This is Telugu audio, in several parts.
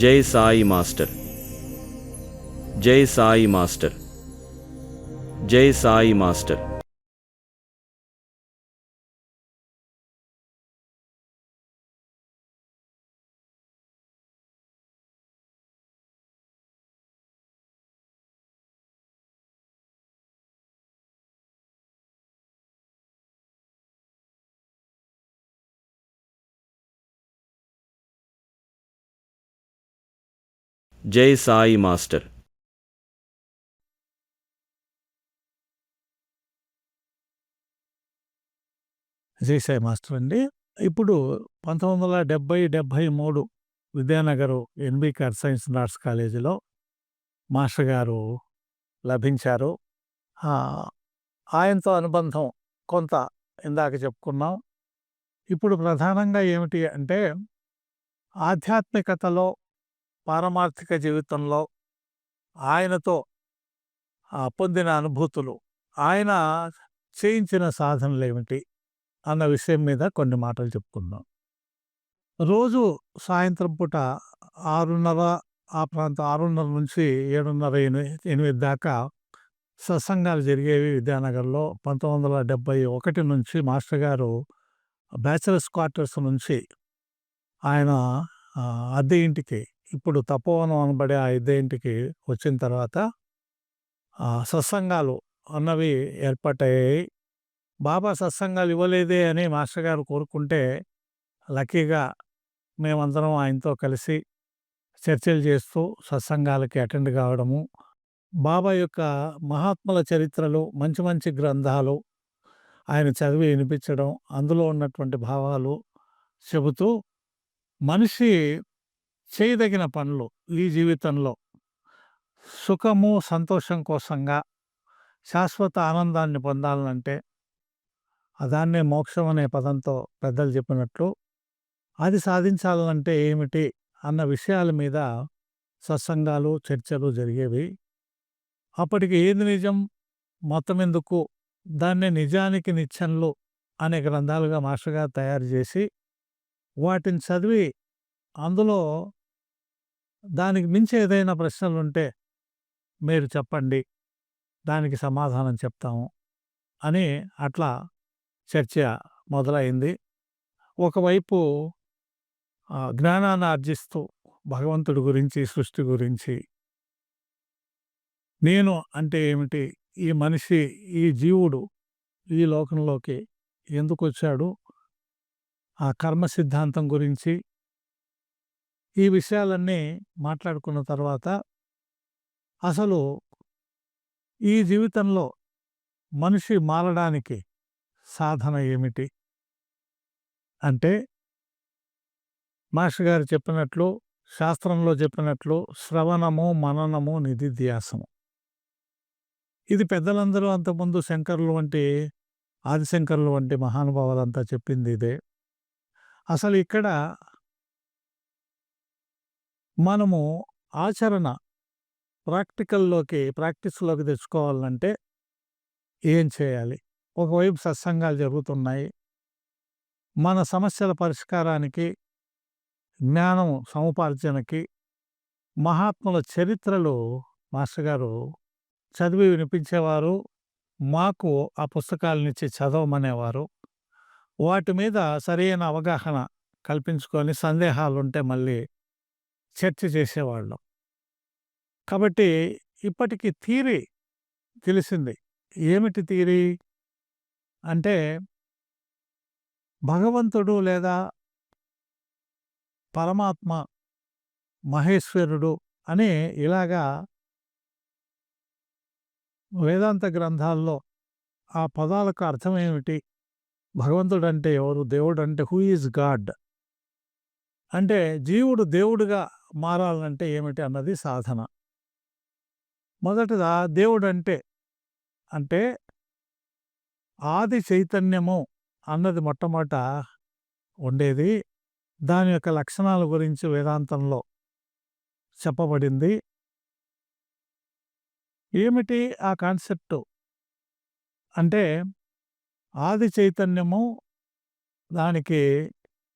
జై సాయి మాస్టర్. జై సాయి మాస్టర్. జై సాయి మాస్టర్. జై సాయి మాస్టర్. జై సాయి మాస్టర్ అండి. ఇప్పుడు 1973 Vidyanagar NBK arts science and arts కాలేజీలో మాస్టర్ గారు లభించారు. ఆయనతో అనుబంధం కొంత ఇందాక చెప్పుకున్నాం. ఇప్పుడు ప్రధానంగా ఏమిటి అంటే ఆధ్యాత్మికతలో, పారమార్థిక జీవితంలో ఆయనతో పొందిన అనుభూతులు, ఆయన చేయించిన సాధనలేమిటి అన్న విషయం మీద కొన్ని మాటలు చెప్పుకుందాం. రోజు సాయంత్రం పూట 6:30 ఆ ప్రాంతం 6:30 నుంచి 7:30, 8 దాకా సత్సంగాలు జరిగేవి విద్యానగర్లో. 1971 నుంచి మాస్టర్ గారు బ్యాచిలర్స్ క్వార్టర్స్ నుంచి ఆయన అద్దె ఇంటికి, ఇప్పుడు తపోవనం అనబడే ఆ అద్దె ఇంటికి వచ్చిన తర్వాత సత్సంగాలు అన్నవి ఏర్పాటయ్యాయి. బాబా సత్సంగాలు ఇవ్వలేదే అని మాస్టర్ గారు కోరుకుంటే లక్కీగా మేమందరం ఆయనతో కలిసి చర్చలు చేస్తూ సత్సంగాలకి అటెండ్ కావడము, బాబా యొక్క మహాత్ముల చరిత్రలు, మంచి మంచి గ్రంథాలు ఆయన చదివి వినిపించడం, అందులో ఉన్నటువంటి భావాలు చెబుతూ మనిషి చేయదగిన పనులు ఈ జీవితంలో సుఖము, సంతోషం కోసంగా శాశ్వత ఆనందాన్ని పొందాలంటే దాన్నే మోక్షం అనే పదంతో పెద్దలు చెప్పినట్లు అది సాధించాలంటే ఏమిటి అన్న విషయాల మీద సత్సంగాలు, చర్చలు జరిగేవి. అప్పటికి ఏది నిజం, మతం ఎందుకు, దాన్నే నిజానికి నిత్యంలు అనే గ్రంథాలుగా మాస్టర్ గారు తయారు చేసి వాటిని చదివి అందులో దానికి మించి ఏదైనా ప్రశ్నలుంటే మీరు చెప్పండి, దానికి సమాధానం చెప్తాము అని అట్లా చర్చ మొదలైంది. ఒకవైపు జ్ఞానాన్ని ఆర్జిస్తూ భగవంతుడి గురించి, సృష్టి గురించి, నేను అంటే ఏమిటి, ఈ మనిషి, ఈ జీవుడు ఈ లోకంలోకి ఎందుకు వచ్చాడు, ఆ కర్మ సిద్ధాంతం గురించి, ఈ విషయాలన్నీ మాట్లాడుకున్న తర్వాత అసలు ఈ జీవితంలో మనిషి మారడానికి సాధన ఏమిటి అంటే మాస్టర్ గారు చెప్పినట్లు, శాస్త్రంలో చెప్పినట్లు శ్రవణము, మననము, నిధిధ్యాసము. ఇది పెద్దలందరూ అంతకుముందు శంకరులు వంటి, ఆదిశంకరులు వంటి మహానుభావులంతా చెప్పింది ఇదే. అసలు ఇక్కడ మనము ఆచరణ ప్రాక్టీస్లోకి తెచ్చుకోవాలంటే ఏం చేయాలి? ఒకవైపు సత్సంగాలు జరుగుతున్నాయి, మన సమస్యల పరిష్కారానికి, జ్ఞానం సముపార్జనకి మహాత్ముల చరిత్రలు మాస్టర్ గారు చదివి వినిపించేవారు, మాకు ఆ పుస్తకాలనిచ్చి చదవమనేవారు. వాటి మీద సరైన అవగాహన కల్పించుకొని సందేహాలుంటే మళ్ళీ చర్చ చేసేవాళ్ళం. కాబట్టి ఇప్పటికి థియరీ తెలిసింది. ఏమిటి థియరీ అంటే భగవంతుడు లేదా పరమాత్మ, మహేశ్వరుడు అని ఇలాగా వేదాంత గ్రంథాల్లో ఆ పదాలకు అర్థం ఏమిటి, భగవంతుడు అంటే ఎవరు, దేవుడు అంటే హూ ఈజ్ గాడ్, అంటే జీవుడు దేవుడుగా మారాలంటే ఏమిటి అన్నది సాధన. మొదటగా దేవుడు అంటే ఆది చైతన్యము అన్నది మొట్టమొదట ఉండేది. దాని యొక్క లక్షణాల గురించి వేదాంతంలో చెప్పబడింది. ఏమిటి ఆ కాన్సెప్టు అంటే ఆది చైతన్యము, దానికి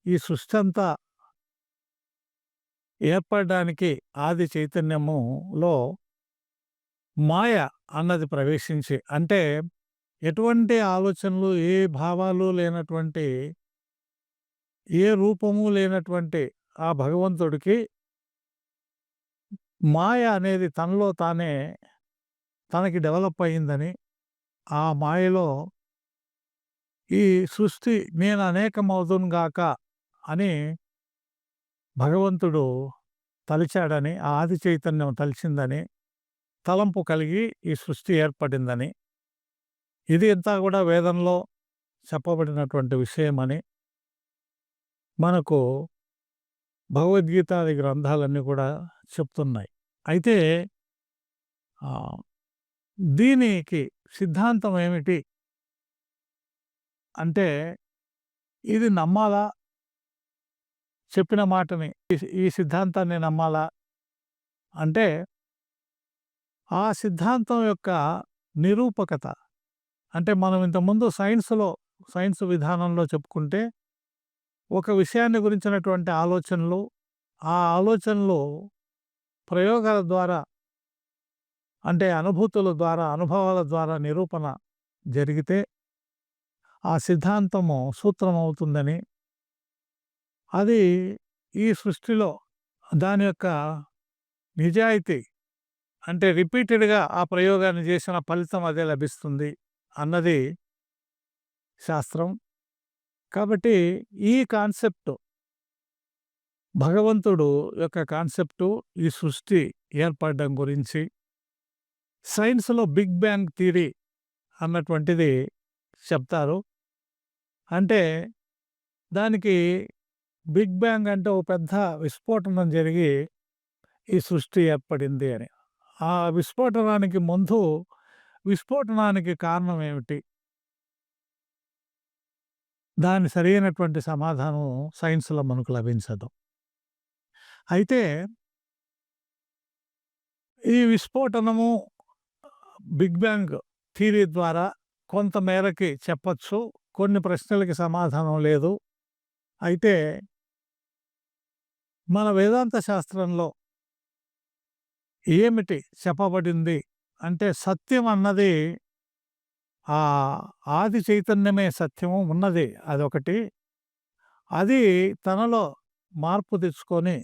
ఈ సృష్టి అంతా ఏర్పడడానికి ఆది చైతన్యములో మాయ అన్నది ప్రవేశించి, అంటే ఎటువంటి ఆలోచనలు, ఏ భావాలు లేనటువంటి, ఏ రూపము లేనటువంటి ఆ భగవంతుడికి మాయ అనేది తనలో తానే తనకి డెవలప్ అయిందని, ఆ మాయలో ఈ సృష్టి నేను అనేకమవుదును గాక అని భగవంతుడు తలిచాడని, ఆ ఆది చైతన్యం తలిచిందని, తలంపు కలిగి ఈ సృష్టి ఏర్పడిందని, ఇది అంతా కూడా వేదంలో చెప్పబడినటువంటి విషయమని మనకు భగవద్గీతాది గ్రంథాలన్నీ కూడా చెప్తున్నాయి. అయితే దీనికి సిద్ధాంతం ఏమిటి అంటే, ఇది నమ్మాలా? చెప్పిన మాటని ఈ సిద్ధాంతాన్ని నమ్మాలా? అంటే ఆ సిద్ధాంతం యొక్క నిరూపకత, అంటే మనం ఇంతకుముందు సైన్స్ విధానంలో చెప్పుకుంటే, ఒక విషయాన్ని గురించినటువంటి ఆలోచనలు, ఆ ఆలోచనలు ప్రయోగాల ద్వారా, అంటే అనుభూతుల ద్వారా, అనుభవాల ద్వారా నిరూపణ జరిగితే ఆ సిద్ధాంతము సూత్రమవుతుందని, అది ఈ సృష్టిలో దాని యొక్క నిజాయితీ, అంటే రిపీటెడ్‌గా ఆ ప్రయోగాన్ని చేసిన ఫలితం అదే లభిస్తుంది అన్నది శాస్త్రం. కాబట్టి ఈ కాన్సెప్ట్, భగవంతుడు యొక్క కాన్సెప్టు, ఈ సృష్టి ఏర్పడడం గురించి సైన్స్‌లో బిగ్ బ్యాంగ్ థియరీ అన్నటువంటిది చెప్తారు. అంటే దానికి బిగ్ బ్యాంగ్ అంటే ఒక పెద్ద విస్ఫోటనం జరిగి ఈ సృష్టి ఏర్పడింది అని. ఆ విస్ఫోటనానికి ముందు, విస్ఫోటనానికి కారణం ఏమిటి? దాని సరైనటువంటి సమాధానం సైన్స్‌లో మనకు లభించదు. అయితే ఈ విస్ఫోటనము, బిగ్ బ్యాంగ్ థియరీ ద్వారా కొంత మేరకి చెప్పొచ్చు. కొన్ని ప్రశ్నలకి సమాధానం లేదు. అయితే మన వేదాంత శాస్త్రంలో ఏమిటి చెప్పబడింది అంటే, సత్యం అన్నది ఆది చైతన్యమే సత్యము ఉన్నది అదొకటి. అది తనలో మార్పు తెచ్చుకొని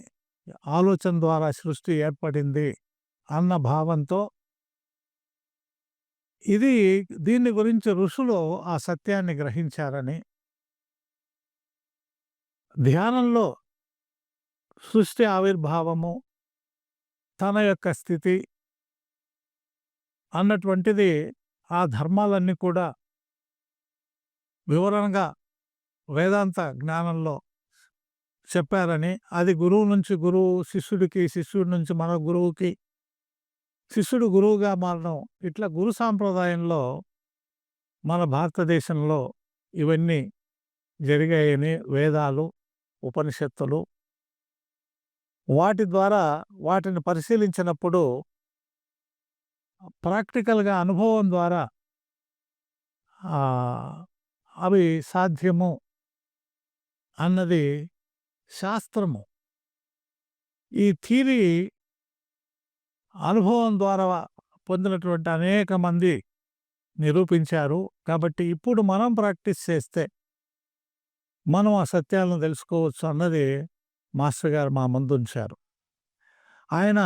ఆలోచన ద్వారా సృష్టి ఏర్పడింది అన్న భావంతో, దీన్ని గురించి ఋషులు ఆ సత్యాన్ని గ్రహించారని, ధ్యానంలో సృష్టి ఆవిర్భావము, తన యొక్క స్థితి అన్నటువంటిది, ఆ ధర్మాలన్నీ కూడా వివరంగా వేదాంత జ్ఞానంలో చెప్పారని, అది గురువు నుంచి గురువు, శిష్యుడికి, శిష్యుడి నుంచి మన గురువుకి, శిష్యుడు గురువుగా మారడం, ఇట్లా గురు సాంప్రదాయంలో మన భారతదేశంలో ఇవన్నీ జరిగాయని వేదాలు, ఉపనిషత్తులు, వాటి ద్వారా వాటిని పరిశీలించినప్పుడు ప్రాక్టికల్‌గా అనుభవం ద్వారా అవి సాధ్యము అన్నది శాస్త్రము. ఈ థియరీ అనుభవం ద్వారా పొందినటువంటి అనేక మంది నిరూపించారు. కాబట్టి ఇప్పుడు మనం ప్రాక్టీస్ చేస్తే మనం ఆ సత్యాలను తెలుసుకోవచ్చు అన్నది మాస్టర్ గారు మా ముందుంచారు. ఆయన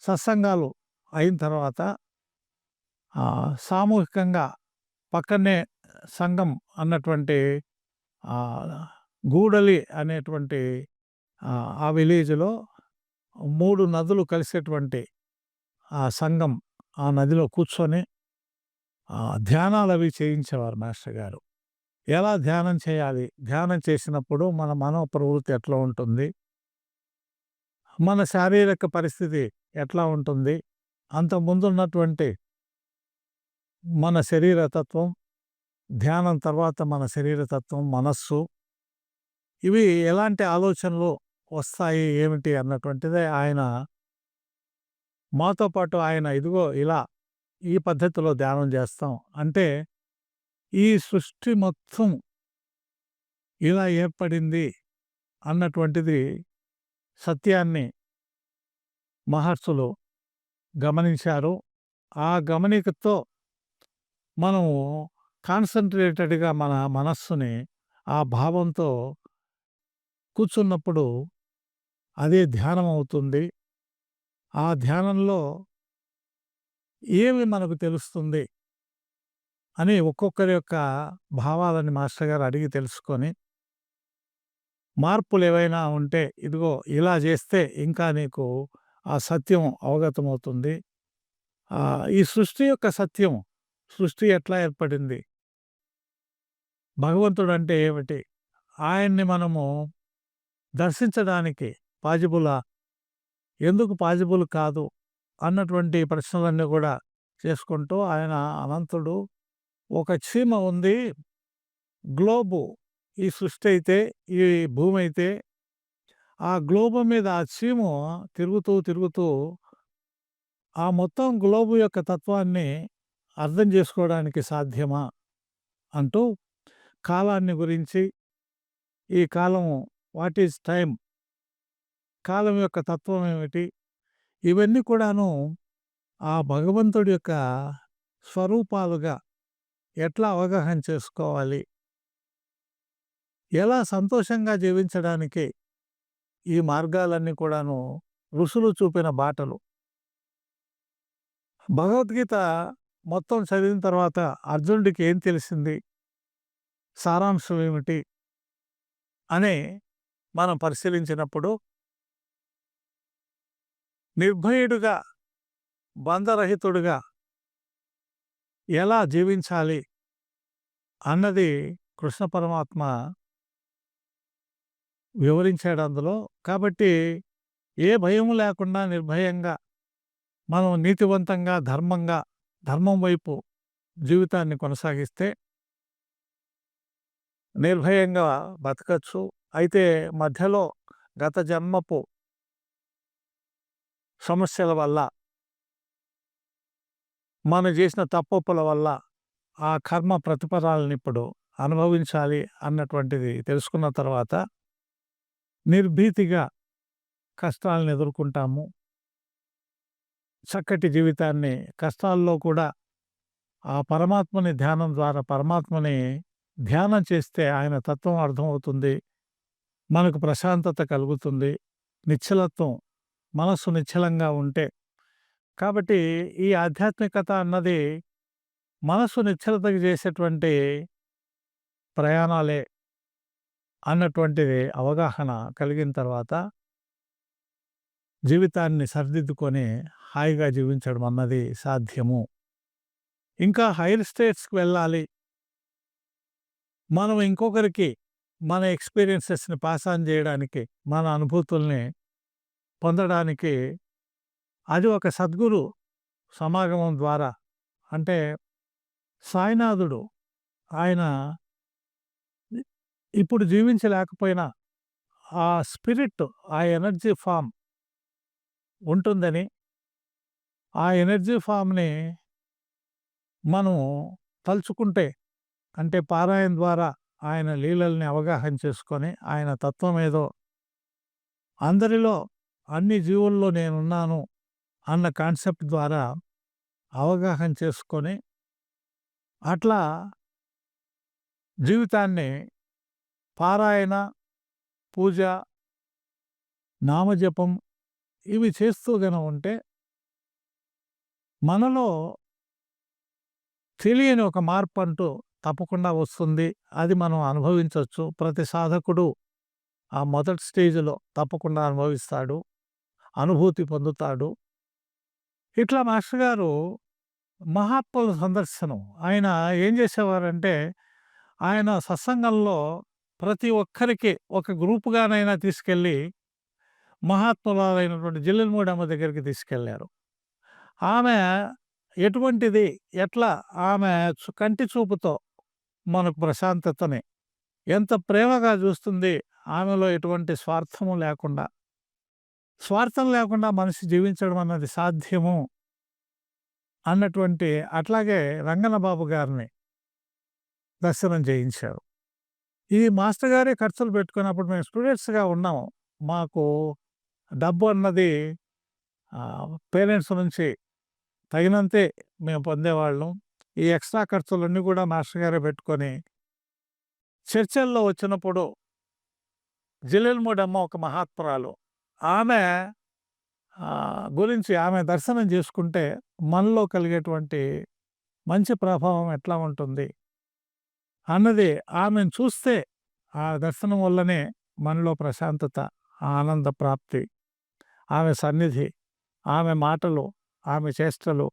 సత్సంగాలు అయిన తర్వాత సామూహికంగా పక్కనే సంగం అన్నటువంటి గూడలి అనేటువంటి ఆ విలేజ్‌లో 3 నదులు కలిసేటువంటి ఆ సంగం, ఆ నదిలో కూర్చొని ధ్యానాలవి చేయించేవారు మాస్టర్ గారు. ఎలా ధ్యానం చేయాలి? ధ్యానం చేసినప్పుడు మన మనో ప్రవృత్తి ఎట్లా ఉంటుంది? మన శారీరక పరిస్థితి ఎట్లా ఉంటుంది? అంతకుముందున్నటువంటి మన శరీర తత్వం, ధ్యానం తర్వాత మన శరీర తత్వం, మనస్సు, ఇవి ఎలాంటి ఆలోచనలు వస్తాయి, ఏమిటి అన్నటువంటిదే ఆయన మాతో పాటు ఆయన ఇదిగో ఇలా ఈ పద్ధతిలో ధ్యానం చేస్తాం అంటే, ఈ సృష్టి మొత్తం ఇలా ఏర్పడింది అన్నటువంటిది సత్యాన్ని మహర్షులు గమనించారు. ఆ గమనికతో మనము కాన్సంట్రేటెడ్‌గా మన మనస్సుని ఆ భావంతో కూర్చున్నప్పుడు అదే ధ్యానం అవుతుంది. ఆ ధ్యానంలో ఏమి మనకు తెలుస్తుంది అని ఒక్కొక్కరి యొక్క భావాలని మాస్టర్ గారు అడిగి తెలుసుకొని, మార్పులేవైనా ఉంటే ఇదిగో ఇలా చేస్తే ఇంకా నీకు ఆ సత్యం అవగతమవుతుంది. ఈ సృష్టి యొక్క సత్యం, సృష్టి ఎట్లా ఏర్పడింది? భగవంతుడంటే ఏమిటి? ఆయన్ని మనము దర్శించడానికి పాజిబులా? ఎందుకు పాజిబుల్ కాదు? అన్నటువంటి ప్రశ్నలన్నీ కూడా చేసుకుంటూ ఆయన అనంతుడు. ఒక చీమ ఉంది. గ్లోబు ఈ సృష్టి అయితే, ఈ భూమైతే, ఆ గ్లోబు మీద ఆ చీమ తిరుగుతూ, తిరుగుతూ ఆ మొత్తం గ్లోబు యొక్క తత్వాన్ని అర్థం చేసుకోవడానికి సాధ్యమా? అంటూ కాలాన్ని గురించి, ఈ కాలము వాట్ ఈజ్ టైమ్? కాలం యొక్క తత్వం ఏమిటి? ఇవన్నీ కూడాను ఆ భగవంతుడి యొక్క స్వరూపాలుగా ఎట్లా అవగాహన చేసుకోవాలి? ఎలా సంతోషంగా జీవించడానికి ఈ మార్గాలన్నీ కూడాను ఋషులు చూపిన బాటలు. భగవద్గీత మొత్తం చదివిన తర్వాత అర్జునుడికి ఏం తెలిసింది? సారాంశం ఏమిటి? అని మనం పరిశీలించినప్పుడు నిర్భయుడుగా, బంధరహితుడుగా ఎలా జీవించాలి అన్నది కృష్ణ పరమాత్మ వివరించాడు అందులో. కాబట్టి ఏ భయం లేకుండా నిర్భయంగా మనం నీతివంతంగా, ధర్మంగా, ధర్మం వైపు జీవితాన్ని కొనసాగిస్తే నిర్భయంగా బతకచ్చు. అయితే మధ్యలో గత జన్మపు సమస్యల వల్ల, మనం చేసిన తప్పొప్పుల వల్ల ఆ కర్మ ప్రతిఫలాలను ఇప్పుడు అనుభవించాలి అన్నటువంటిది తెలుసుకున్న తర్వాత నిర్భీతిగా కష్టాలను ఎదుర్కొంటాము. చక్కటి జీవితాన్ని కష్టాల్లో కూడా ఆ పరమాత్మని ధ్యానం ద్వారా పరమాత్మని ధ్యానం చేస్తే ఆయన తత్వం అర్థమవుతుంది. మనకు ప్రశాంతత కలుగుతుంది. నిశ్చలత్వం, మనస్సు నిశ్చలంగా ఉంటే. కాబట్టి ఈ ఆధ్యాత్మికత అన్నది మనస్సు నిశ్చలతకు చేసేటువంటి ప్రయాణాలే అన్నటువంటిది అవగాహన కలిగిన తర్వాత జీవితాన్ని సరిదిద్దుకొని హాయిగా జీవించడం అన్నది సాధ్యము. ఇంకా హైర్ స్టేట్స్‌కి వెళ్ళాలి. మనం ఇంకొకరికి మన ఎక్స్‌పీరియన్సెస్‌ని పాస్ ఆన్ చేయడానికి, మన అనుభూతుల్ని పొందడానికి అది ఒక సద్గురు సమాగమం ద్వారా. అంటే సాయినాథుడు ఆయన ఇప్పుడు జీవించలేకపోయినా ఆ స్పిరిట్, ఆ ఎనర్జీ ఫార్మ్ ఉంటుందని, ఆ ఎనర్జీ ఫార్మ్‌ని మనం తలుచుకుంటే, అంటే పారాయణ ద్వారా ఆయన లీలల్ని అవగాహన చేసుకొని, ఆయన తత్వమేదో అందరిలో, అన్ని జీవుల్లో నేనున్నాను అన్న కాన్సెప్ట్ ద్వారా అవగాహన చేసుకొని, అట్లా జీవితాన్ని పారాయణ, పూజ, నామజపం ఇవి చేస్తూ ఉంటే మనలో తెలియని ఒక మార్పంటూ తప్పకుండా వస్తుంది. అది మనం అనుభవించొచ్చు. ప్రతి సాధకుడు ఆ మొదటి స్టేజ్‌లో తప్పకుండా అనుభవిస్తాడు. అనుభూతి పొందుతాడు. ఇట్లా మాస్టర్ గారు మహాత్ముల సందర్శనం. ఆయన ఏం చేసేవారంటే, ఆయన సత్సంగంలో ప్రతి ఒక్కరికి ఒక గ్రూప్‌గానైనా తీసుకెళ్ళి మహాత్మురాలైనటువంటి జిల్లెలమూడమ్మ దగ్గరికి తీసుకెళ్లారు. ఆమె ఎటువంటిది, ఎట్లా ఆమె కంటి చూపుతో మనకు ప్రశాంతతని ఎంత ప్రేమగా చూస్తుంది. ఆమెలో ఎటువంటి స్వార్థము లేకుండా, స్వార్థం లేకుండా మనిషి జీవించడం అన్నది సాధ్యము అన్నటువంటి అట్లాగే రంగన బాబు గారిని దర్శనం చేయించారు. ఈ మాస్టర్ గారే ఖర్చులు పెట్టుకున్నప్పుడు మేము స్టూడెంట్స్‌గా ఉన్నాము. మాకు డబ్బు అన్నది పేరెంట్స్ నుంచి తగినంతే మేము పొందేవాళ్ళం. ఈ ఎక్స్‌ట్రా ఖర్చులన్నీ కూడా మాస్టర్ గారే పెట్టుకొని, చర్చల్లో వచ్చినప్పుడు జిల్లెల్మూడమ్మ ఒక మహాత్మురాలు. ఆమె గురించి ఆమె దర్శనం చేసుకుంటే మనలో కలిగేటువంటి మంచి ప్రభావం ఎట్లా ఉంటుంది అన్నది ఆమెను చూస్తే, ఆ దర్శనం వల్లనే మనలో ప్రశాంతత, ఆనంద ప్రాప్తి, ఆమె సన్నిధి, ఆమె మాటలు, ఆమె చేష్టలు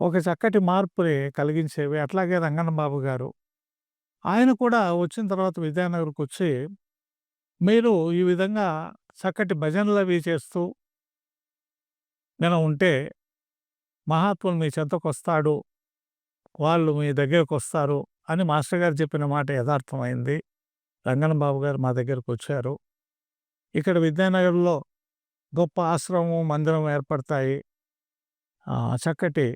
ఒక చక్కటి మార్పుని కలిగించేవి. అట్లాగే రంగన్న బాబు గారు. ఆయన కూడా వచ్చిన తర్వాత విద్యానగర్‌కొచ్చి, మీరు ఈ విధంగా చక్కటి భజనలవి చేస్తూ ఉంటే మహాత్ములు మీ చెంతకొస్తాడు, వాళ్ళు మీ దగ్గరకొస్తారు అని మాస్టర్ గారు చెప్పిన మాట యథార్థమైంది. రంగన్న బాబు గారు మా దగ్గరకొచ్చారు. ఇక్కడ విద్యానగర్‌లో గొప్ప ఆశ్రమం, మందిరం ఏర్పడతాయి. చక్కటి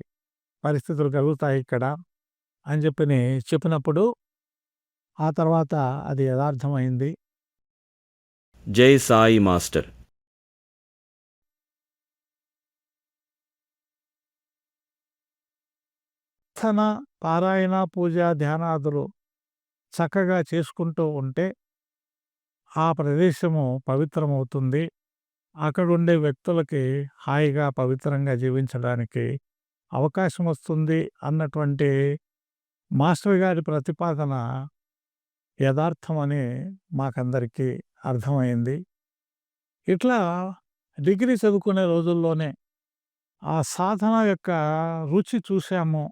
పరిస్థితులు కలుగుతాయి ఇక్కడ అని చెప్పినప్పుడు ఆ తర్వాత అది యథార్థమైంది. జై సాయి మాస్టర్. ప్రార్థన, పారాయణ, పూజ, ధ్యానాదులు చక్కగా చేసుకుంటూ ఉంటే ఆ ప్రదేశము పవిత్రమవుతుంది. అక్కడుండే వ్యక్తులకి హాయిగా, పవిత్రంగా జీవించడానికి అవకాశం వస్తుంది అన్నటువంటి మాస్టర్ గారి ప్రతిపాదన యథార్థమని మాకందరికీ అర్థమైంది. ఇట్లా డిగ్రీ చదువుకునే రోజుల్లోనే ఆ సాధన యొక్క రుచి చూసాము.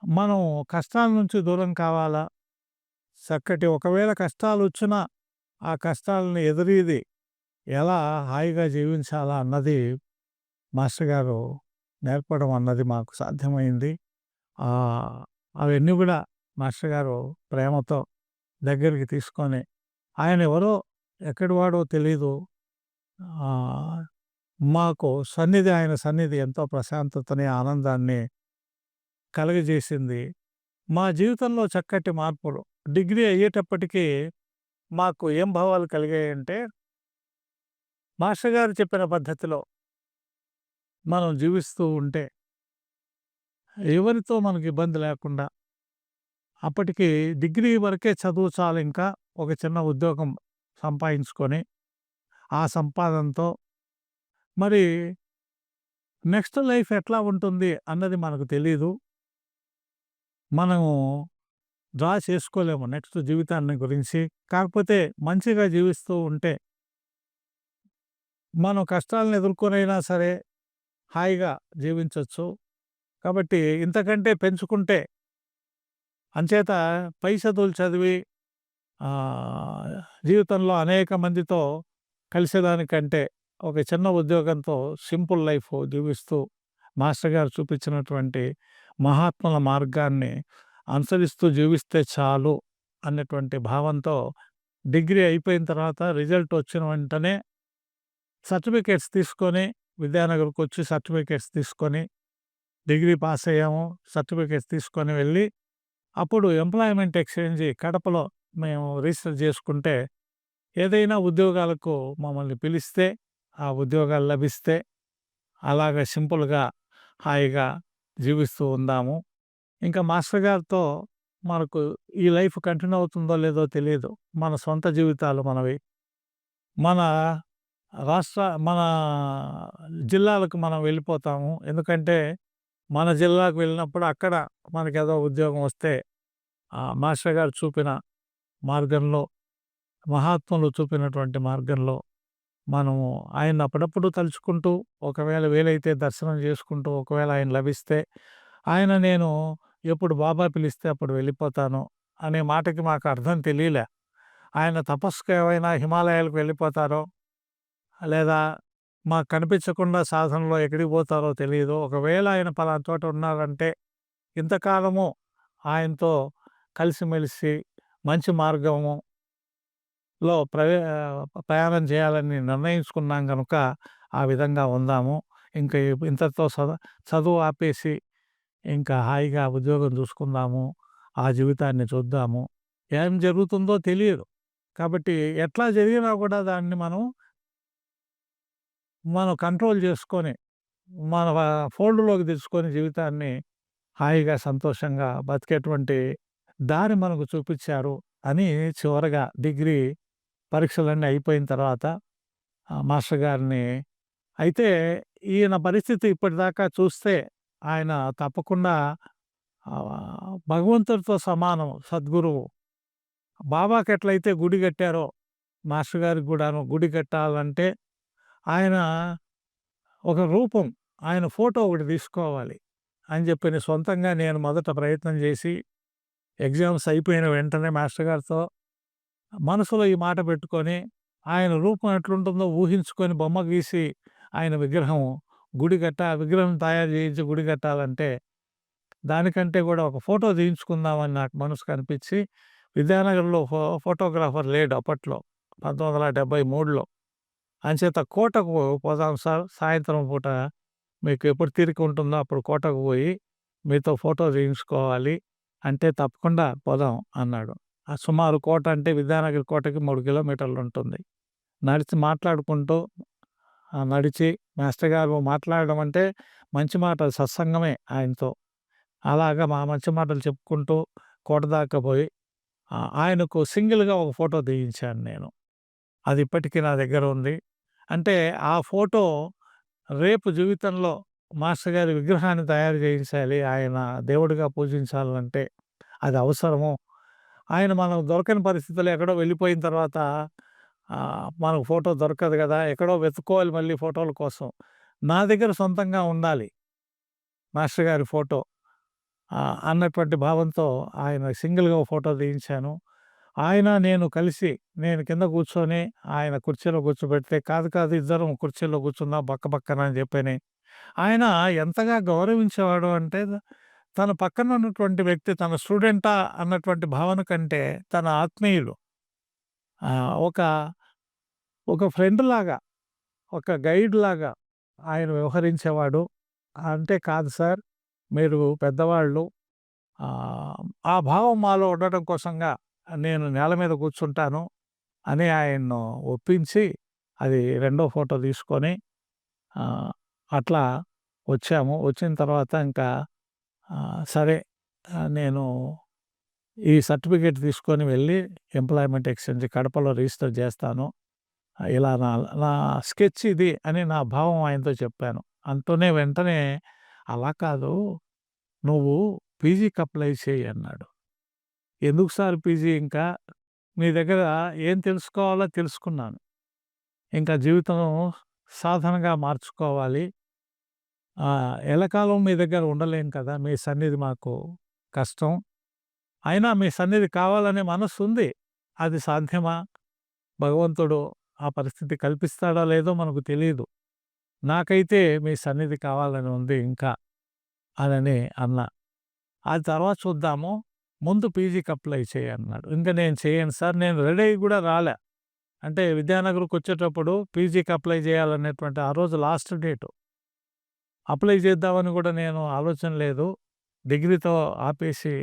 మనం కష్టాల నుంచి దూరం కావాలా, చక్కటి ఒకవేళ కష్టాలొచ్చినా ఆ కష్టాలను ఎదురీది ఎలా హాయిగా జీవించాలా అన్నది మాస్టర్ గారు నేర్పడం అన్నది మాకు సాధ్యమైంది. అవన్నీ కూడా మాస్టర్ గారు ప్రేమతో దగ్గరికి తీసుకొని, ఆయన ఎవరో ఎక్కడివాడో తెలీదు, మాకు ఆయన సన్నిధి ఎంతో ప్రశాంతతని, ఆనందాన్ని కలుగజేసింది. మా జీవితంలో చక్కటి మార్పులు. డిగ్రీ అయ్యేటప్పటికీ మాకు ఏం భావాలు కలిగాయంటే, మాస్టర్ గారు చెప్పిన పద్ధతిలో మనం జీవిస్తూ ఉంటే ఎవరితో మనకి ఇబ్బంది లేకుండా, అప్పటికి డిగ్రీ వరకే చదువు చాలు, ఇంకా ఒక చిన్న ఉద్యోగం సంపాదించుకొని ఆ సంపాదనతో మరి నెక్స్ట్ లైఫ్ ఎట్లా ఉంటుంది అన్నది మనకు తెలీదు. మనము డ్రా చేసుకోలేము నెక్స్ట్ జీవితాన్ని గురించి. కాకపోతే మంచిగా జీవిస్తూ ఉంటే మనం కష్టాలను ఎదుర్కొనైనా సరే హాయిగా జీవించొచ్చు. కాబట్టి ఇంతకంటే పెంచుకుంటే, అంచేత పై చదువులు చదివి జీవితంలో అనేక మందితో కలిసేదానికంటే ఒక చిన్న ఉద్యోగంతో సింపుల్ లైఫ్ జీవిస్తూ మాస్టర్ గారు చూపించినటువంటి మహాత్ముల మార్గాన్ని అనుసరిస్తూ జీవిస్తే చాలు అన్నటువంటి భావంతో డిగ్రీ అయిపోయిన తర్వాత రిజల్ట్ వచ్చిన వెంటనే సర్టిఫికేట్స్ తీసుకొని విద్యానగర్‌కి వచ్చి సర్టిఫికేట్స్ తీసుకొని, డిగ్రీ పాస్ అయ్యాము, సర్టిఫికేట్స్ తీసుకొని వెళ్ళి అప్పుడు ఎంప్లాయ్‌మెంట్ ఎక్స్‌చేంజ్ కడపలో మేము రిజిస్టర్ చేసుకుంటే, ఏదైనా ఉద్యోగాలకు మమ్మల్ని పిలిస్తే, ఆ ఉద్యోగాలు లభిస్తే అలాగా సింపుల్‌గా, హాయిగా జీవిస్తూ ఉందాము. ఇంకా మాస్టర్ గారితో మనకు ఈ లైఫ్ కంటిన్యూ అవుతుందో లేదో తెలీదు. మన సొంత జీవితాలు మనవి. మన మన జిల్లాలకు మనం వెళ్ళిపోతాము. ఎందుకంటే మన జిల్లాకు వెళ్ళినప్పుడు అక్కడ మనకేదో ఉద్యోగం వస్తే మాస్టర్ గారు చూపిన మార్గంలో, మహాత్ములు చూపినటువంటి మార్గంలో మనము ఆయన్ని అప్పుడప్పుడు తలుచుకుంటూ, ఒకవేళ వీలైతే దర్శనం చేసుకుంటూ, ఒకవేళ ఆయన లభిస్తే, నేను ఎప్పుడు బాబా పిలిస్తే అప్పుడు వెళ్ళిపోతాను అనే మాటకి మాకు అర్థం తెలియలే. ఆయన తపస్సుకు ఏమైనా హిమాలయాలకు వెళ్ళిపోతారో, లేదా మాకు కనిపించకుండా సాధనలో ఎక్కడికి పోతారో తెలీదు. ఒకవేళ ఆయన పలానా చోట ఉన్నారంటే, ఇంతకాలము ఆయనతో కలిసిమెలిసి మంచి మార్గంలో ప్రయాణం చేయాలని నిర్ణయించుకున్నాం గనుక ఆ విధంగా ఉందాము. ఇంకా ఇంతటితో చదువు ఆపేసి ఇంకా హాయిగా ఉద్యోగం చూసుకుందాము, ఆ జీవితాన్ని చూద్దాము. ఏం జరుగుతుందో తెలియదు. కాబట్టి ఎట్లా జరిగినా కూడా దాన్ని మనం మనం కంట్రోల్ చేసుకొని, మన ఫోల్డ్‌లోకి తెచ్చుకొని జీవితాన్ని హాయిగా, సంతోషంగా బతికేటువంటి దారి మనకు చూపిచ్చారు అని చివరగా డిగ్రీ పరీక్షలన్నీ అయిపోయిన తర్వాత మాస్టర్ గారిని అయితే ఈయన పరిస్థితి ఇప్పటిదాకా చూస్తే ఆయన తప్పకుండా భగవంతుడితో సమానం సద్గురువు. బాబాకెట్లయితే గుడి కట్టారో మాస్టర్ గారికి గూడాను గుడి కట్టాలంటే ఆయన ఒక రూపం, ఆయన ఫోటో ఒకటి తీసుకోవాలి అని చెప్పని సొంతంగా నేను మొదట ప్రయత్నం చేసి ఎగ్జామ్స్ అయిపోయిన వెంటనే మాస్టర్ గారితో మనసులో ఈ మాట పెట్టుకొని, ఆయన రూపం ఎట్లుంటుందో ఊహించుకొని బొమ్మ గీసి ఆయన విగ్రహం విగ్రహం తయారు చేయించి గుడి కట్టాలంటే, దానికంటే కూడా ఒక ఫోటో తీయించుకుందామని నాకు మనసుకు అనిపించి, విద్యానగర్‌లో ఫోటోగ్రాఫర్ లేడు అప్పట్లో. 1973లో. అంచేత కోటకు పోదాం సార్ సాయంత్రం పూట మీకు ఎప్పుడు తీరిక ఉంటుందో అప్పుడు కోటకు పోయి మీతో ఫోటో తీయించుకోవాలి అంటే, తప్పకుండా పోదాం అన్నాడు. సుమారు కోట అంటే విద్యానగర్ కోటకి 3 కిలోమీటర్లు ఉంటుంది. నడిచి మాట్లాడుకుంటూ నడిచి మాస్టర్ గారు మాట్లాడడం అంటే మంచి మాటలు సత్సంగమే ఆయనతో. అలాగా మా మంచి మాటలు చెప్పుకుంటూ కోట దాకా పోయి ఆయనకు సింగిల్‌గా ఒక ఫోటో తీయించాను నేను. అది ఇప్పటికీ నా దగ్గర ఉంది. అంటే ఆ ఫోటో రేపు జీవితంలో మాస్టర్ గారి విగ్రహాన్ని తయారు చేయించాలి. ఆయన దేవుడిగా పూజించాలంటే అది అవసరము. ఆయన మనకు దొరకని పరిస్థితుల్లో ఎక్కడో వెళ్ళిపోయిన తర్వాత మనకు ఫోటో దొరకదు గదా! ఎక్కడో వెతుక్కోవాలి మళ్ళీ ఫోటోల కోసం. నా దగ్గర సొంతంగా ఉండాలి మాస్టర్ గారి ఫోటో అన్నటువంటి భావంతో ఆయన సింగిల్‌గా ఒక ఫోటో తీయించాను. ఆయన నేను కలిసి నేను కింద కూర్చొని ఆయన కుర్చీలో కూర్చోబెడితే, కాదు కాదు ఇద్దరం కుర్చీలో కూర్చుందాం పక్క పక్కన అని చెప్పని. ఆయన ఎంతగా గౌరవించేవాడు అంటే తన పక్కన ఉన్నటువంటి వ్యక్తి తన స్టూడెంటా అన్నటువంటి భావన కంటే తన ఆత్మీయులు. ఒక ఒక ఫ్రెండ్‌లాగా, ఒక గైడ్‌లాగా ఆయన వ్యవహరించేవాడు. అంటే కాదు సార్ మీరు పెద్దవాళ్ళు ఆ భావం మాలో ఉండడం కోసంగా నేను నేల మీద కూర్చుంటాను అని ఆయన్ను ఒప్పించి అది రెండో ఫోటో తీసుకొని అట్లా వచ్చాము. వచ్చిన తర్వాత ఇంకా సరే నేను ఈ సర్టిఫికేట్ తీసుకొని వెళ్ళి ఎంప్లాయ్‌మెంట్ ఎక్స్‌చేంజ్ కడపలో రిజిస్టర్ చేస్తాను. ఇలా నా నా స్కెచ్ ఇది అని నా భావం ఆయనతో చెప్పాను. అంటూనే వెంటనే అలా కాదు నువ్వు పీజీకి అప్లై చెయ్యి అన్నాడు. ఎందుకు సార్ పీజీ ఇంకా? మీ దగ్గర ఏం తెలుసుకోవాలో తెలుసుకున్నాను. ఇంకా జీవితం సాధనగా మార్చుకోవాలి. ఎల్లకాలం మీ దగ్గర ఉండలేం కదా! మీ సన్నిధి మాకు కష్టం. అయినా మీ సన్నిధి కావాలనే మనస్సుంది. అది సాధ్యమా? భగవంతుడు ఆ పరిస్థితి కల్పిస్తాడో లేదో మనకు తెలీదు. నాకైతే మీ సన్నిధి కావాలని ఉంది ఇంకా అనని అన్నా. అది తర్వాత చూద్దాము. ముందు పీజీకి అప్లై చెయ్యి అన్నాడు. ఇంక నేను చేయను సార్ నేను రెడీ అయ్యి కూడా రాలే. అంటే విద్యానగర్‌కొచ్చేటప్పుడు పీజీకి అప్లై చేయాలనేటువంటి ఆ రోజు లాస్ట్ డేటు. అప్లై చేద్దామని కూడా నేను ఆలోచన లేదు. డిగ్రీతో ఆపేసి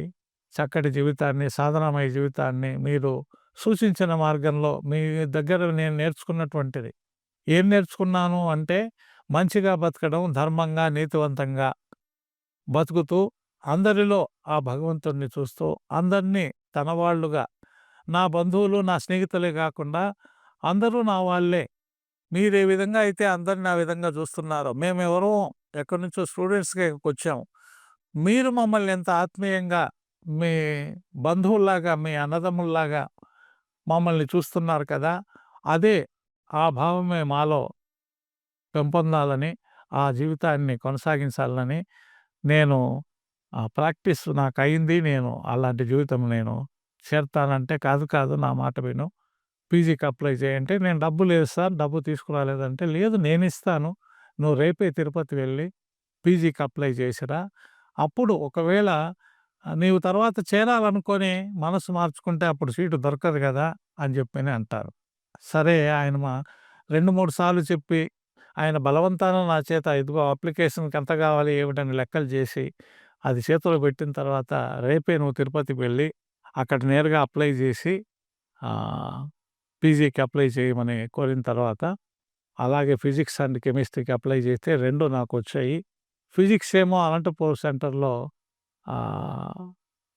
చక్కటి జీవితాన్ని, సాధనామయ జీవితాన్ని మీరు సూచించిన మార్గంలో మీ దగ్గర నేను నేర్చుకున్నటువంటిది. ఏం నేర్చుకున్నాను అంటే మంచిగా బతకడం, ధర్మంగా, నీతివంతంగా బతుకుతూ అందరిలో ఆ భగవంతుడిని చూస్తూ అందరినీ తన వాళ్ళుగా నా బంధువులు, నా స్నేహితులే కాకుండా అందరూ నా వాళ్ళే. మీరు ఏ విధంగా అయితే అందరిని ఆ విధంగా చూస్తున్నారో మేమెవరో ఎక్కడి నుంచో స్టూడెంట్స్‌గా ఇక్కడికొచ్చాం. మీరు మమ్మల్ని ఎంత ఆత్మీయంగా మీ బంధువుల్లాగా, మీ అన్నదమ్ముల్లాగా మమ్మల్ని చూస్తున్నారు కదా! అదే ఆ భావమే మాలో పెంపొందాలని, ఆ జీవితాన్ని కొనసాగించాలని నేను ప్రాక్టీస్ నాకయింది. నేను అలాంటి జీవితం నేను చేరతానంటే, కాదు కాదు నా మాట విను. పీజీకి అప్లై చేయంటే, నేను డబ్బు లేదు సార్, డబ్బు తీసుకురాలేదంటే, లేదు నేనిస్తాను. నువ్వు రేపే తిరుపతి వెళ్ళి పీజీకి అప్లై చేసిరా. అప్పుడు ఒకవేళ నీవు తర్వాత చేరాలనుకోని మనసు మార్చుకుంటే అప్పుడు సీటు దొరకదు గదా! అని చెప్పని అంటారు. సరే ఆయన 2, 3 సార్లు చెప్పి ఆయన బలవంతాన నా చేత ఇదిగో అప్లికేషన్‌కి ఎంత కావాలి ఏమిటని లెక్కలు చేసి, అది చేతిలో పెట్టిన తర్వాత రేపే నువ్వు తిరుపతికి వెళ్ళి అక్కడ నేరుగా అప్లై చేసి పీజీకి అప్లై చేయమని కోరిన తర్వాత అలాగే ఫిజిక్స్ అండ్ కెమిస్ట్రీకి అప్లై చేస్తే 2 నాకొచ్చాయి. ఫిజిక్స్ ఏమో అనంతపూర్ సెంటర్‌లో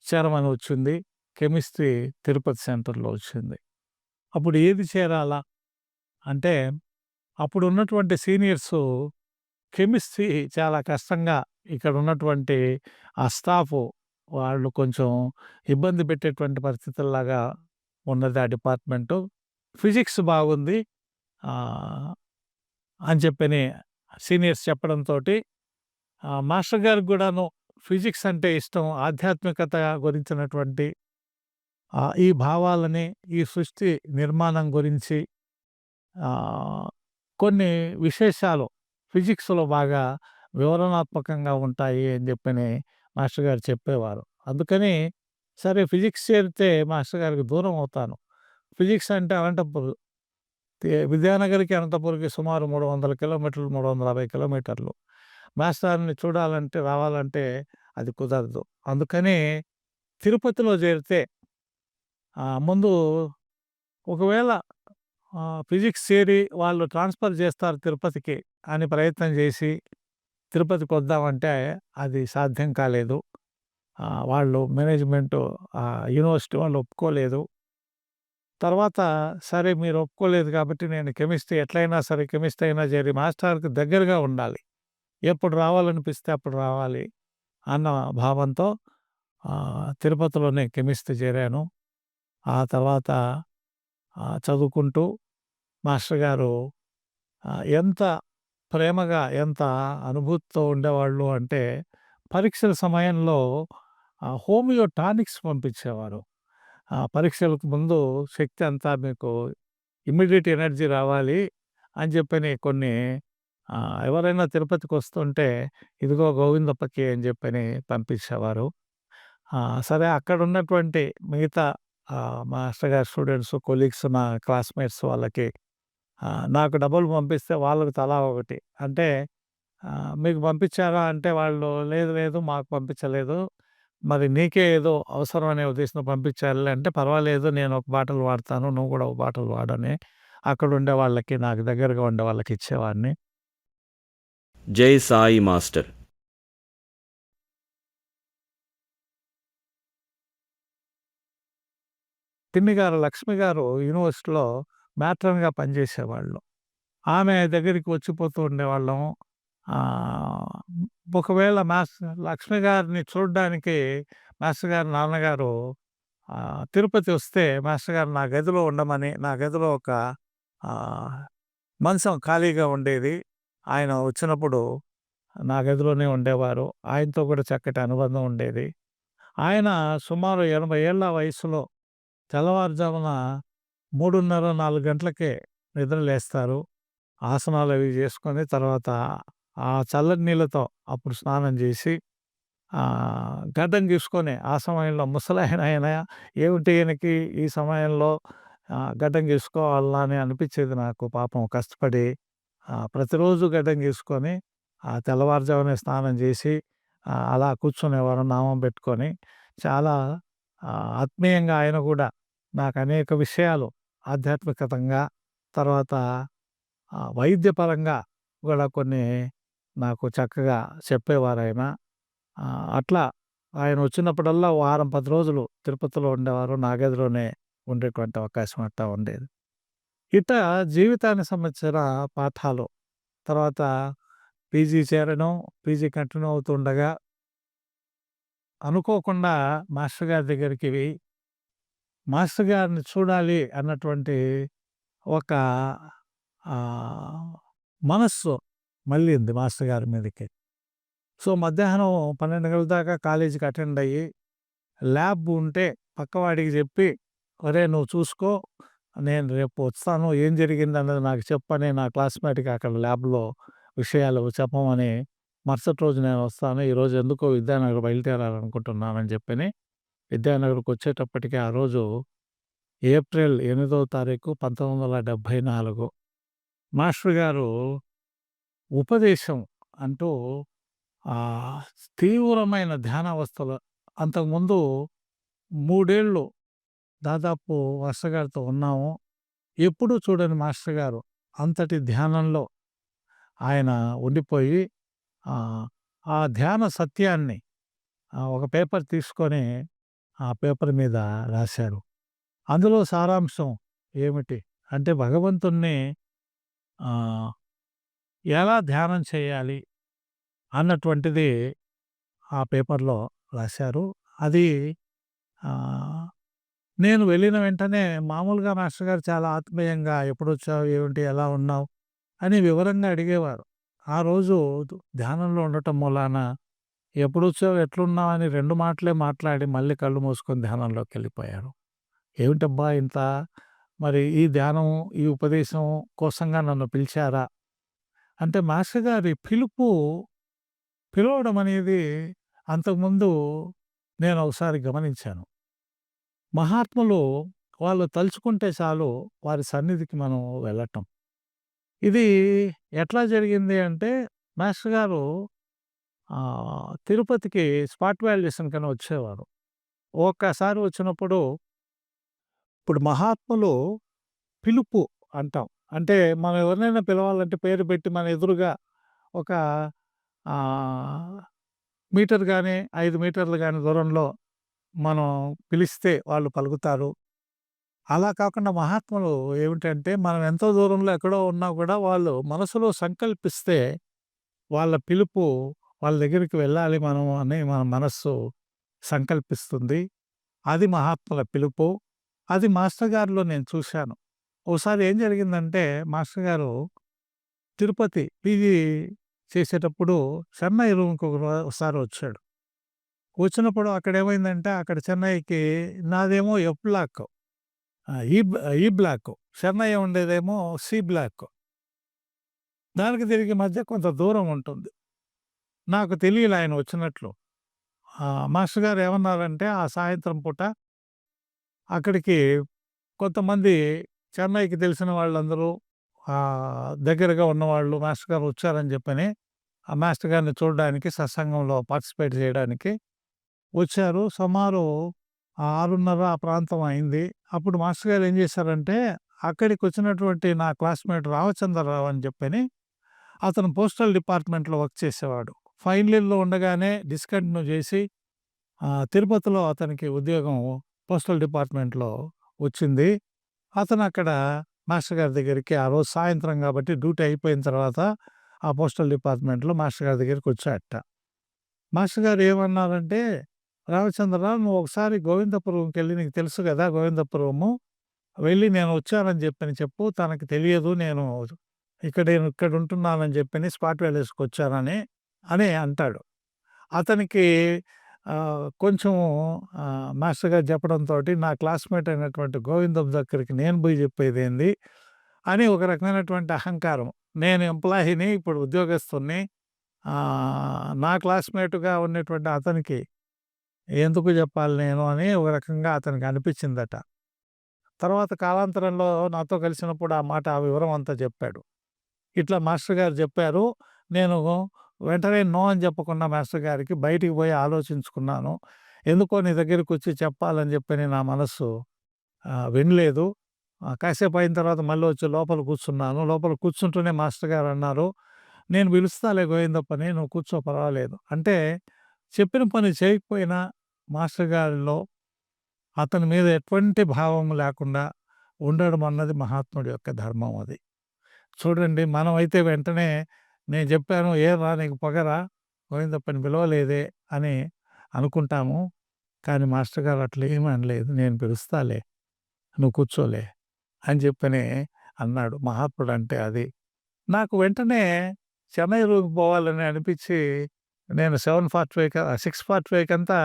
చేరమని వచ్చింది. కెమిస్ట్రీ తిరుపతి సెంటర్‌లో వచ్చింది. అప్పుడు ఏది చేరాలా అంటే, అప్పుడున్నటువంటి సీనియర్సు కెమిస్ట్రీ చాలా కష్టంగా ఇక్కడున్నటువంటి ఆ స్టాఫు వాళ్ళు కొంచెం ఇబ్బంది పెట్టేటువంటి పరిస్థితుల్లాగా ఉన్నది ఆ డిపార్ట్‌మెంటు. ఫిజిక్స్ బాగుంది అని చెప్పని సీనియర్స్ చెప్పడంతోటి మాస్టర్ గారికి గూడాను ఫిజిక్స్ అంటే ఇష్టం. ఆధ్యాత్మికత గురించినటువంటి ఈ భావాలని, ఈ సృష్టి నిర్మాణం గురించి కొన్ని విశేషాలు ఫిజిక్స్‌లో బాగా వివరణాత్మకంగా ఉంటాయి అని చెప్పని మాస్టర్ గారు చెప్పేవారు. అందుకని సరే ఫిజిక్స్ చేరితే మాస్టర్ గారికి దూరం అవుతాను. ఫిజిక్స్ అంటే అనంతపూర్. విద్యానగర్‌కి, అనంతపూర్‌కి సుమారు 300 కిలోమీటర్లు, 350 కిలోమీటర్లు. మాస్టారుని చూడాలంటే, రావాలంటే అది కుదరదు. అందుకని తిరుపతిలో చేరితే ముందు ఒకవేళ ఫిజిక్స్ చేరి వాళ్ళు ట్రాన్స్‌ఫర్ చేస్తారు తిరుపతికి అని ప్రయత్నం చేసి తిరుపతికొద్దామంటే అది సాధ్యం కాలేదు. వాళ్ళు మేనేజ్‌మెంటు యూనివర్సిటీ వాళ్ళు ఒప్పుకోలేదు. తర్వాత సరే మీరు ఒప్పుకోలేదు కాబట్టి నేను కెమిస్ట్రీ ఎట్లైనా సరే కెమిస్ట్రీ అయినా చేరి మాస్టారుకి దగ్గరగా ఉండాలి. ఎప్పుడు రావాలనిపిస్తే అప్పుడు రావాలి అన్న భావంతో తిరుపతిలోనే కెమిస్ట్రీ చేరాను. ఆ తర్వాత చదువుకుంటూ మాస్టర్ గారు ఎంత ప్రేమగా, ఎంత అనుభూతితో ఉండేవాళ్ళు అంటే, పరీక్షల సమయంలో హోమియో టానిక్స్ పంపించేవారు. పరీక్షలకు ముందు శక్తి అంతా మీకు ఇమ్మీడియేట్ ఎనర్జీ రావాలి అని చెప్పని కొన్ని ఎవరైనా తిరుపతికొస్తుంటే, ఇదిగో గోవిందప్పకి అని చెప్పని పంపించేవారు. సరే అక్కడున్నటువంటి మిగతా మాస్టర్ గారి స్టూడెంట్స్, కొలీగ్స్, నా క్లాస్‌మేట్స్ వాళ్ళకి నాకు డబ్బులు పంపిస్తే వాళ్ళకి తలా ఒకటి. అంటే మీకు పంపించారా అంటే వాళ్ళు లేదు లేదు మాకు పంపించలేదు. మరి నీకే ఏదో అవసరం అనే ఉద్దేశంతో పంపించారులే అంటే పర్వాలేదు నేను ఒక బాటిల్ వాడతాను. నువ్వు కూడా ఒక బాటిల్ వాడని అక్కడుండే వాళ్ళకి నాకు దగ్గరగా ఉండే వాళ్ళకి ఇచ్చేవాడిని. జై సాయి మాస్టర్. పిన్ని గారు లక్ష్మి గారు యూనివర్సిటీలో మ్యాట్రన్‌గా పనిచేసేవాళ్ళు. ఆమె దగ్గరికి వచ్చిపోతూ ఉండేవాళ్ళం. ఆహ్, ఒకవేళ లక్ష్మి గారిని చూడ్డానికి మాస్టర్ గారి నాన్నగారు తిరుపతి వస్తే మాస్టర్ గారు నా గదిలో ఉండమని, నా గదిలో ఒక ఆహ్, మంచం ఖాళీగా ఉండేది. ఆయన వచ్చినప్పుడు నా గదిలోనే ఉండేవారు. ఆయనతో కూడా చక్కటి అనుబంధం ఉండేది. ఆయన సుమారు 80 ఏళ్ల వయసులో తెల్లవారుజామున 3:30, 4 గంటలకే నిద్ర లేస్తారు. ఆసనాలవి చేసుకొని తర్వాత ఆ చల్లటి నీళ్ళతో అప్పుడు స్నానం చేసి గడ్డం గీసుకొని ఆ సమయంలో ముసలాయన ఏమిటి ఈయనకి ఈ సమయంలో గడ్డం గీసుకోవాలా అని అనిపించేది నాకు. పాపం కష్టపడి ప్రతిరోజు గడ్డం గీసుకొని తెల్లవారుజామునే స్నానం చేసి అలా కూర్చునేవారు నామం పెట్టుకొని. చాలా ఆత్మీయంగా ఆయన కూడా నాకు అనేక విషయాలు ఆధ్యాత్మికతంగా తర్వాత వైద్యపరంగా కూడా కొన్ని నాకు చక్కగా చెప్పేవారాయన. అట్లా ఆయన వచ్చినప్పుడల్లా వారం 10 రోజులు తిరుపతిలో ఉండేవారు. నా గదిలోనే ఉండేటువంటి అవకాశం అట్టా ఉండేది. ఇట్టా జీవితానికి సంబంధించిన పాఠాలు. తర్వాత పీజీ చేరడం, పీజీ కంటిన్యూ అవుతుండగా అనుకోకుండా మాస్టర్ గారి దగ్గరికి మాస్టర్ గారిని చూడాలి అన్నటువంటి ఒక మనస్సు మళ్ళింది మాస్టర్ గారి మీదకి. సో, మధ్యాహ్నం 12 గంటల దాకా కాలేజీకి అటెండ్ అయ్యి, ల్యాబ్ ఉంటే పక్కవాడికి చెప్పి, "ఒరేయ్! నువ్వు చూసుకో. నేను రేపు వస్తాను. ఏం జరిగిందన్నది నాకు చెప్పని" నా క్లాస్‌మేట్‌కి అక్కడ ల్యాబ్‌లో విషయాలు చెప్పమని, మరుసటి రోజు నేను వస్తాను. ఈరోజు ఎందుకో విద్యానగర్ బయలుదేరాలనుకుంటున్నానని చెప్పని, విద్యానగర్‌కొచ్చేటప్పటికి ఆ రోజు ఏప్రిల్ 8వ తారీఖు 1974 మాస్టర్ గారు ఉపదేశం అంటూ తీవ్రమైన ధ్యానావస్థలో అంతకుముందు 3 ఏళ్ళు దాదాపు మాస్టర్ గారితో ఉన్నాము. ఎప్పుడూ చూడని మాస్టర్ గారు అంతటి ధ్యానంలో ఆయన ఉండిపోయి ఆహ్, ఆ ధ్యాన సత్యాన్ని ఒక పేపర్ తీసుకొని ఆ పేపర్ మీద రాశారు. అందులో సారాంశం ఏమిటి అంటే భగవంతుడిని ఆహ్, ఎలా ధ్యానం చేయాలి అన్నటువంటిది ఆ పేపర్‌లో రాశారు. అది ఆహ్, నేను వెళ్ళిన వెంటనే మామూలుగా మాస్టర్ గారు చాలా ఆత్మీయంగా "ఎప్పుడొచ్చావు? ఏమిటి? ఎలా ఉన్నావు?" అని వివరంగా అడిగేవారు. ఆ రోజు ధ్యానంలో ఉండటం మూలాన "ఎప్పుడొచ్చావు? ఎట్లున్నావు?" అని 2 మాటలే మాట్లాడి మళ్ళీ కళ్ళు మూసుకొని ధ్యానంలోకెళ్ళిపోయారు. ఏమిటబ్బా! ఇంత మరి ఈ ధ్యానం, ఈ ఉపదేశం కోసంగా నన్ను పిలిచారా? అంటే మాస్టర్ గారి పిలవడం అనేది అంతకుముందు నేను ఒకసారి గమనించాను. మహాత్ములు వాళ్ళు తలుచుకుంటే చాలు వారి సన్నిధికి మనం వెళ్ళటం. ఇది ఎట్లా జరిగింది అంటే మాస్టర్ గారు తిరుపతికి స్పాట్ వాల్యుయేషన్‌కని వచ్చేవారు. ఒక్కసారి వచ్చినప్పుడు ఇప్పుడు మహాత్ములు పిలుపు అంటాం. అంటే మనం ఎవరినైనా పిలవాలంటే పేరు పెట్టి మన ఎదురుగా ఒక ఆహ్, మీటర్ గాని, 5 మీటర్లు గాని దూరంలో మనం పిలిస్తే వాళ్ళు పలుకుతారు. అలా కాకుండా మహాత్ములు ఏమిటంటే మనం ఎంతో దూరంలో ఎక్కడో ఉన్నా కూడా వాళ్ళు మనసులో సంకల్పిస్తే వాళ్ళ పిలుపు వాళ్ళ దగ్గరికి వెళ్ళాలి మనం అని మన మనస్సు సంకల్పిస్తుంది. అది మహాత్ముల పిలుపు. అది మాస్టర్ గారిలో నేను చూశాను. ఓసారి ఏం జరిగిందంటే మాస్టర్ గారు తిరుపతి పీజీ చేసేటప్పుడు చెన్నై రూమ్‌కి ఒకసారి వచ్చాడు. వచ్చినప్పుడు అక్కడేమైందంటే అక్కడ చెన్నైకి నాదేమో F block. E block. Chennai ఉండేదేమో సి బ్లాక్. దానికి దీనికి మధ్య కొంత దూరం ఉంటుంది. నాకు తెలియలే ఆయన వచ్చినట్లు. మాస్టర్ గారు ఏమన్నారంటే ఆ సాయంత్రం పూట అక్కడికి కొంతమంది చెన్నైకి తెలిసిన వాళ్ళందరూ దగ్గరగా ఉన్నవాళ్ళు మాస్టర్ గారు వచ్చారని చెప్పని, ఆ మాస్టర్ గారిని చూడడానికి సత్సంగంలో పార్టిసిపేట్ చేయడానికి వచ్చారు. సుమారు 6:30 ఆ ప్రాంతం అయింది. అప్పుడు మాస్టర్ గారు ఏం చేశారంటే, అక్కడికొచ్చినటువంటి నా క్లాస్‌మేట్ రామచంద్రరావు అని చెప్పని, అతను పోస్టల్ డిపార్ట్మెంట్‌లో వర్క్ చేసేవాడు. ఫైనల్ ఇయర్‌లో ఉండగానే డిస్కంటిన్యూ చేసి తిరుపతిలో అతనికి ఉద్యోగం పోస్టల్ డిపార్ట్మెంట్‌లో వచ్చింది. అతను అక్కడ మాస్టర్ గారి దగ్గరికి ఆ రోజు సాయంత్రం కాబట్టి డ్యూటీ అయిపోయిన తర్వాత ఆ పోస్టల్ డిపార్ట్మెంట్‌లో మాస్టర్ గారి దగ్గరికొచ్చాడట. మాస్టర్ గారు ఏమన్నారంటే, "రామచంద్రరావు నువ్వు ఒకసారి గోవిందపురంకెళ్ళి నీకు తెలుసు గదా! గోవిందపురము. వెళ్ళి నేను వచ్చానని చెప్పని చెప్పు. తనకి తెలియదు నేను ఇక్కడుంటున్నానని చెప్పని స్పాట్ వాల్యూస్‌కొచ్చానని" అని అంటాడు. అతనికి కొంచెం మాస్టర్ గారు చెప్పడంతోటి నా క్లాస్‌మేట్ అయినటువంటి గోవిందం దగ్గరికి నేను పోయి చెప్పేదేంది అని ఒక రకమైనటువంటి అహంకారం. నేను ఎంప్లాయీని, ఇప్పుడు ఉద్యోగస్తుడిని. నా క్లాస్‌మేట్‌గా ఉన్నటువంటి అతనికి ఎందుకు చెప్పాలి నేను అని ఒక రకంగా అతనికి అనిపించిందట. తర్వాత కాలాంతరంలో నాతో కలిసినప్పుడు ఆ మాట, ఆ వివరం అంతా చెప్పాడు. ఇట్లా మాస్టర్ గారు చెప్పారు. నేను వెంటనే నో అని చెప్పకుండా మాస్టర్ గారికి బయటికి పోయి ఆలోచించుకున్నాను. ఎందుకో నీ దగ్గరికొచ్చి చెప్పాలని చెప్పని నా మనస్సు వినలేదు. కాసేపు అయిన తర్వాత మళ్ళీ వచ్చి లోపల కూర్చున్నాను. లోపల కూర్చుంటూనే మాస్టర్ గారు అన్నారు, "నేను పిలుస్తాలే గోవిందప్పని, నువ్వు కూర్చో పర్వాలేదు." అంటే చెప్పిన పని చేయకపోయినా మాస్టర్ గారిలో అతని మీద ఎటువంటి భావం లేకుండా ఉండడం అన్నది మహాత్ముడి యొక్క ధర్మం అది. చూడండి మనమైతే వెంటనే నేను చెప్పాను, "ఏరా నీకు పొగరా? గోవిందప్పని పిలవలేదే" అని అనుకుంటాము. కానీ మాస్టర్ గారు అట్లా ఏమి అనలేదు. "నేను పిలుస్తాలే, నువ్వు కూర్చోలే" అని చెప్పని అన్నాడు. మహాత్ముడంటే అది. నాకు వెంటనే చెన్నై రూమ్‌కి పోవాలని అనిపించి నేను 6:45కంతా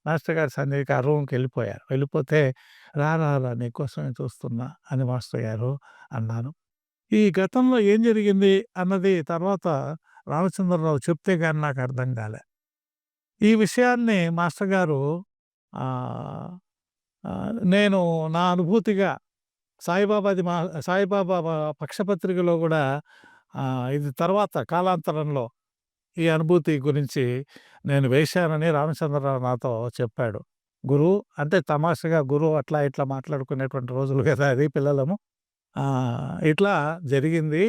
మాస్టర్ గారి సన్నిధికి ఆ రూమ్‌కెళ్ళిపోయా. వెళ్ళిపోతే "రా, రా, రా నీకోసమే చూస్తున్నా" అని మాస్టర్ గారు అన్నారు. ఈ గతంలో ఏం జరిగింది అన్నది తర్వాత రామచంద్రరావు చెప్తే గాని నాకు అర్థం కాలే. ఈ విషయాన్ని మాస్టర్ గారు ఆహ్, నేను నా అనుభూతిగా సాయిబాబా పక్షపత్రికలో గూడా ఇది తర్వాత కాలాంతరంలో ఈ అనుభూతి గురించి నేను వేశానని రామచంద్రరావు నాతో చెప్పాడు. గురువు అంటే తమాషాగా గురువు అట్లా ఇట్లా మాట్లాడుకునేటువంటి రోజులు గదా! అది పిల్లలము. ఇట్లా జరిగింది.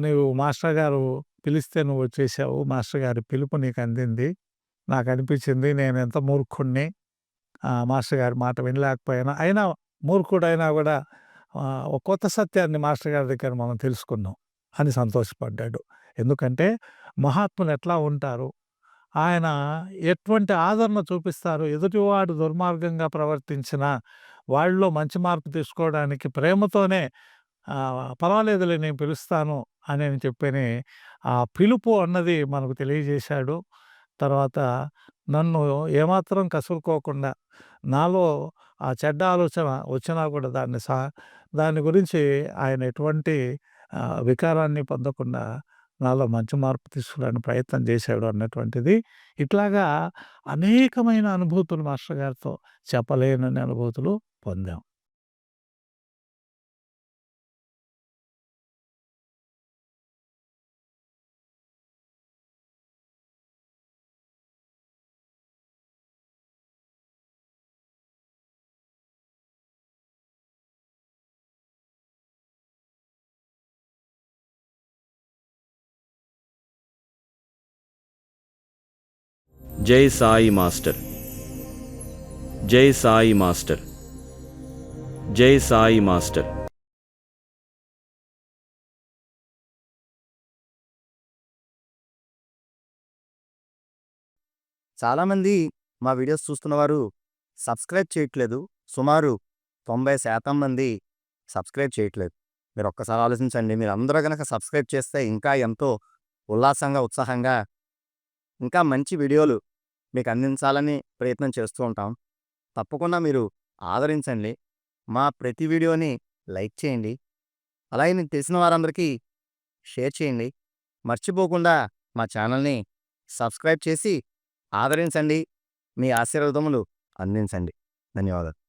నువ్వు మాస్టర్ గారు పిలిస్తే నువ్వు వచ్చేసావు. మాస్టర్ గారి పిలుపు నీకు అందింది. నాకనిపించింది నేనెంత మూర్ఖుడిని. మాస్టర్ గారి మాట వినలేకపోయాను. అయినా మూర్ఖుడైనా కూడా ఒక కొత్త సత్యాన్ని మాస్టర్ గారి దగ్గర మనం తెలుసుకున్నాం అని సంతోషపడ్డాడు. ఎందుకంటే మహాత్ములు ఎట్లా ఉంటారు? ఆయన ఎటువంటి ఆదరణ చూపిస్తారు? ఎదుటివాడు దుర్మార్గంగా ప్రవర్తించినా వాళ్ళలో మంచి మార్పు తీసుకోవడానికి ప్రేమతోనే పర్వాలేదులే నేను పిలుస్తాను అని చెప్పని ఆ పిలుపు అన్నది మనకు తెలియజేశాడు. తర్వాత నన్ను ఏమాత్రం కసురుకోకుండా నాలో ఆ చెడ్డ ఆలోచన వచ్చినా కూడా దాని గురించి ఆయన ఎటువంటి వికారాన్ని పొందకుండా నాలో మంచి మార్పు తీసుకురావడానికి ప్రయత్నం చేశాడు అన్నటువంటిది. ఇట్లాగా అనేకమైన అనుభూతులు మాస్టర్ గారితో చెప్పలేనన్ని అనుభూతులు పొందాం. జై సాయి మాస్టర్. జై సాయి మాస్టర్. జై సాయి మాస్టర్. చాలామంది మా వీడియోస్ చూస్తున్నవారు సబ్స్క్రైబ్ చేయట్లేదు. సుమారు 90% మంది సబ్స్క్రైబ్ చేయట్లేదు. మీరు ఒక్కసారి ఆలోచించండి. మీరు అందరూ గనక సబ్స్క్రైబ్ చేస్తే ఇంకా ఎంతో ఉల్లాసంగా, ఉత్సాహంగా ఇంకా మంచి వీడియోలు మీకు అందించాలని ప్రయత్నం చేస్తూ ఉంటాం. తప్పకుండా మీరు ఆదరించండి. మా ప్రతి వీడియోని లైక్ చేయండి. అలాగే మీకు తెలిసిన వారందరికీ షేర్ చేయండి. మర్చిపోకుండా మా ఛానల్ని సబ్స్క్రైబ్ చేసి ఆదరించండి. మీ ఆశీర్వాదములు అందించండి. ధన్యవాదాలు.